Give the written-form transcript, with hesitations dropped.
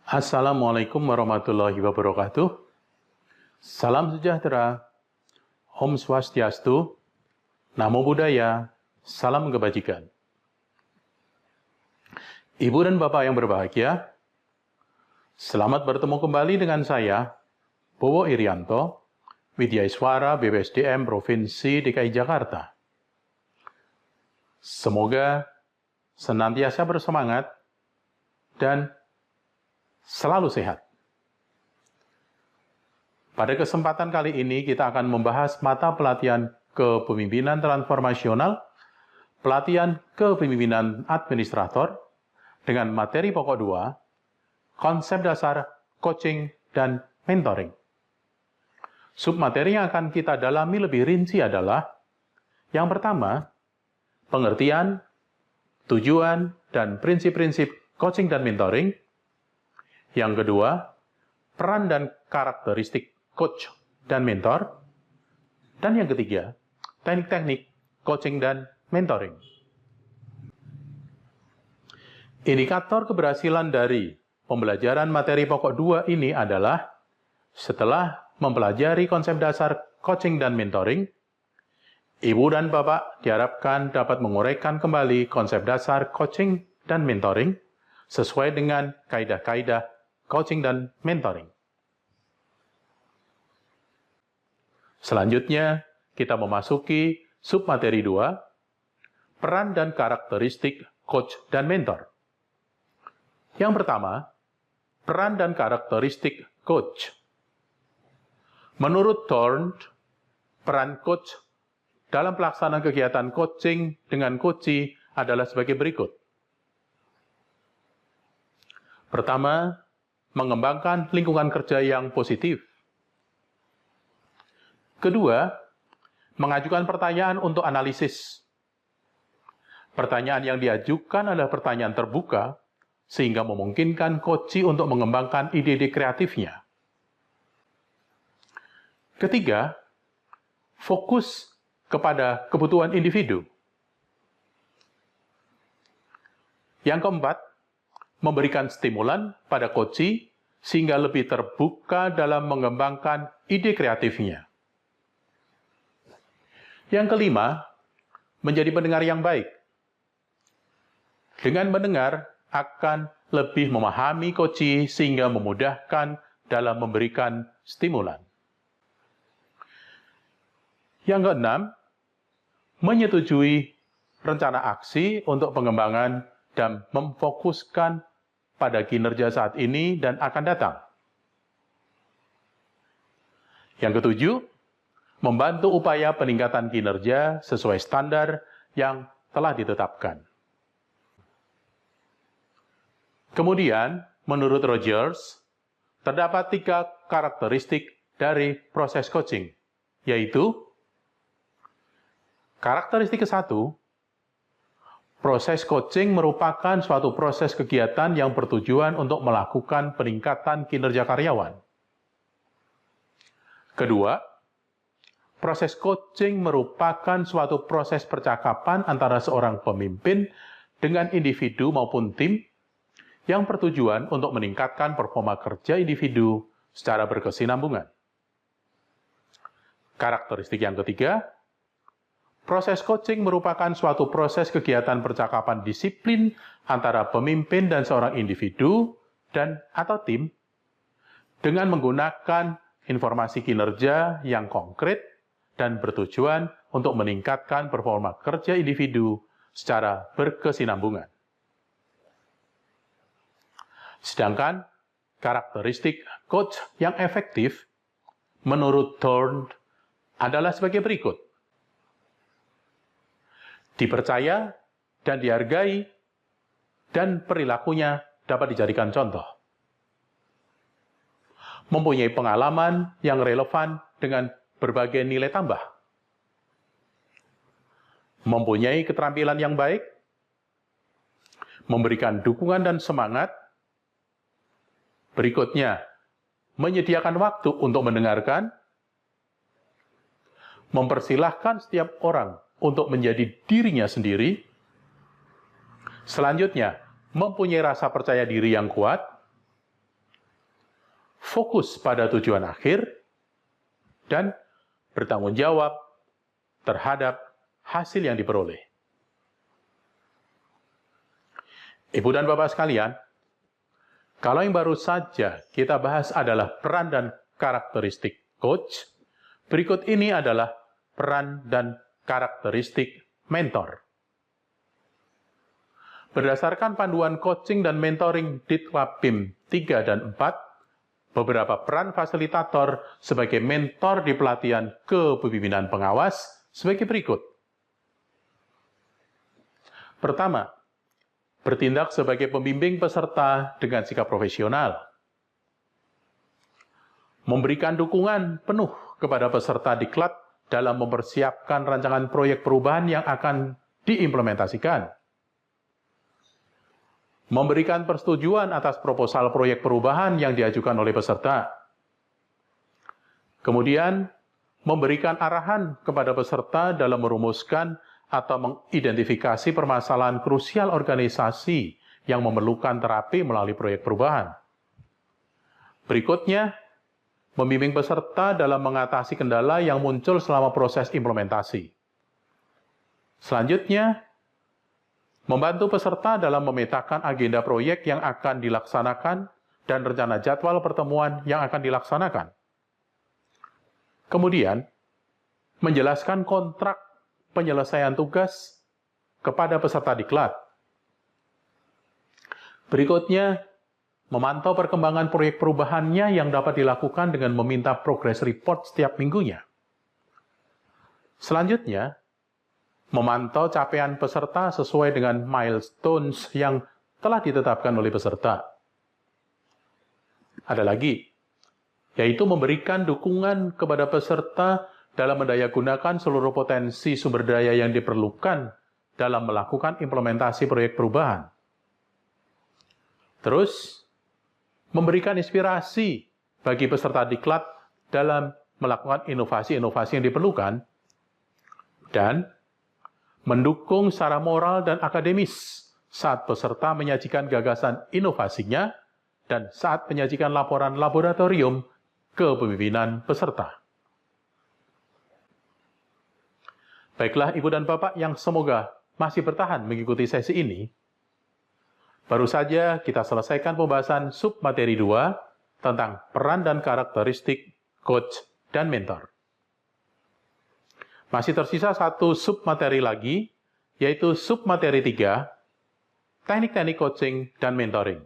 Assalamualaikum warahmatullahi wabarakatuh. Salam sejahtera, Om Swastiastu, Namo Buddhaya, salam kebajikan. Ibu dan Bapak yang berbahagia, selamat bertemu kembali dengan saya, Bowo Irianto, Widyaiswara BPSDM Provinsi DKI Jakarta. Semoga senantiasa bersemangat dan selalu sehat. Pada kesempatan kali ini kita akan membahas mata pelatihan kepemimpinan transformasional, pelatihan kepemimpinan administrator, dengan materi pokok 2, konsep dasar coaching dan mentoring. Submateri yang akan kita dalami lebih rinci adalah, yang pertama, pengertian, tujuan, dan prinsip-prinsip coaching dan mentoring. Yang kedua, peran dan karakteristik coach dan mentor. Dan yang ketiga, teknik-teknik coaching dan mentoring. Indikator keberhasilan dari pembelajaran materi pokok 2 ini adalah setelah mempelajari konsep dasar coaching dan mentoring, Ibu dan Bapak diharapkan dapat menguraikan kembali konsep dasar coaching dan mentoring sesuai dengan kaidah-kaidah coaching dan mentoring. Selanjutnya, kita memasuki submateri 2, peran dan karakteristik coach dan mentor. Yang pertama, peran dan karakteristik coach. Menurut Thorne, peran coach dalam pelaksanaan kegiatan coaching dengan coachee adalah sebagai berikut. Pertama, mengembangkan lingkungan kerja yang positif. Kedua, mengajukan pertanyaan untuk analisis. Pertanyaan yang diajukan adalah pertanyaan terbuka, sehingga memungkinkan coachee untuk mengembangkan ide-ide kreatifnya. Ketiga, fokus kepada kebutuhan individu. Yang keempat, memberikan stimulan pada coachee sehingga lebih terbuka dalam mengembangkan ide kreatifnya. Yang kelima, menjadi pendengar yang baik. Dengan mendengar, akan lebih memahami coachee sehingga memudahkan dalam memberikan stimulan. Yang keenam, menyetujui rencana aksi untuk pengembangan dan memfokuskan pada kinerja saat ini dan akan datang. Yang ketujuh, membantu upaya peningkatan kinerja sesuai standar yang telah ditetapkan. Kemudian, menurut Rogers, terdapat 3 karakteristik dari proses coaching, yaitu karakteristik ke-1, proses coaching merupakan suatu proses kegiatan yang bertujuan untuk melakukan peningkatan kinerja karyawan. Kedua, proses coaching merupakan suatu proses percakapan antara seorang pemimpin dengan individu maupun tim yang bertujuan untuk meningkatkan performa kerja individu secara berkesinambungan. Karakteristik yang ketiga, proses coaching merupakan suatu proses kegiatan percakapan disiplin antara pemimpin dan seorang individu dan atau tim dengan menggunakan informasi kinerja yang konkret dan bertujuan untuk meningkatkan performa kerja individu secara berkesinambungan. Sedangkan karakteristik coach yang efektif menurut Thorne adalah sebagai berikut. Dipercaya dan dihargai, dan perilakunya dapat dijadikan contoh. Mempunyai pengalaman yang relevan dengan berbagai nilai tambah. Mempunyai keterampilan yang baik, memberikan dukungan dan semangat. Berikutnya, menyediakan waktu untuk mendengarkan, mempersilahkan setiap orang untuk menjadi dirinya sendiri. Selanjutnya, mempunyai rasa percaya diri yang kuat, fokus pada tujuan akhir, dan bertanggung jawab terhadap hasil yang diperoleh. Ibu dan Bapak sekalian, kalau yang baru saja kita bahas adalah peran dan karakteristik coach, berikut ini adalah peran dan karakteristik mentor. Berdasarkan panduan coaching dan mentoring Ditlab-PIM 3 dan 4, beberapa peran fasilitator sebagai mentor di pelatihan kepemimpinan pengawas sebagai berikut. Pertama, bertindak sebagai pembimbing peserta dengan sikap profesional. Memberikan dukungan penuh kepada peserta diklat dalam mempersiapkan rancangan proyek perubahan yang akan diimplementasikan. Memberikan persetujuan atas proposal proyek perubahan yang diajukan oleh peserta. Kemudian, memberikan arahan kepada peserta dalam merumuskan atau mengidentifikasi permasalahan krusial organisasi yang memerlukan terapi melalui proyek perubahan. Berikutnya, membimbing peserta dalam mengatasi kendala yang muncul selama proses implementasi. Selanjutnya, membantu peserta dalam memetakan agenda proyek yang akan dilaksanakan dan rencana jadwal pertemuan yang akan dilaksanakan. Kemudian, menjelaskan kontrak penyelesaian tugas kepada peserta diklat. Berikutnya, memantau perkembangan proyek perubahannya yang dapat dilakukan dengan meminta progress report setiap minggunya. Selanjutnya, memantau capaian peserta sesuai dengan milestones yang telah ditetapkan oleh peserta. Ada lagi, yaitu memberikan dukungan kepada peserta dalam mendayagunakan seluruh potensi sumber daya yang diperlukan dalam melakukan implementasi proyek perubahan. Terus, memberikan inspirasi bagi peserta diklat dalam melakukan inovasi-inovasi yang diperlukan, dan mendukung secara moral dan akademis saat peserta menyajikan gagasan inovasinya dan saat menyajikan laporan laboratorium kepemimpinan peserta. Baiklah Ibu dan Bapak yang semoga masih bertahan mengikuti sesi ini, baru saja kita selesaikan pembahasan submateri 2 tentang peran dan karakteristik coach dan mentor. Masih tersisa satu submateri lagi, yaitu submateri 3, teknik-teknik coaching dan mentoring.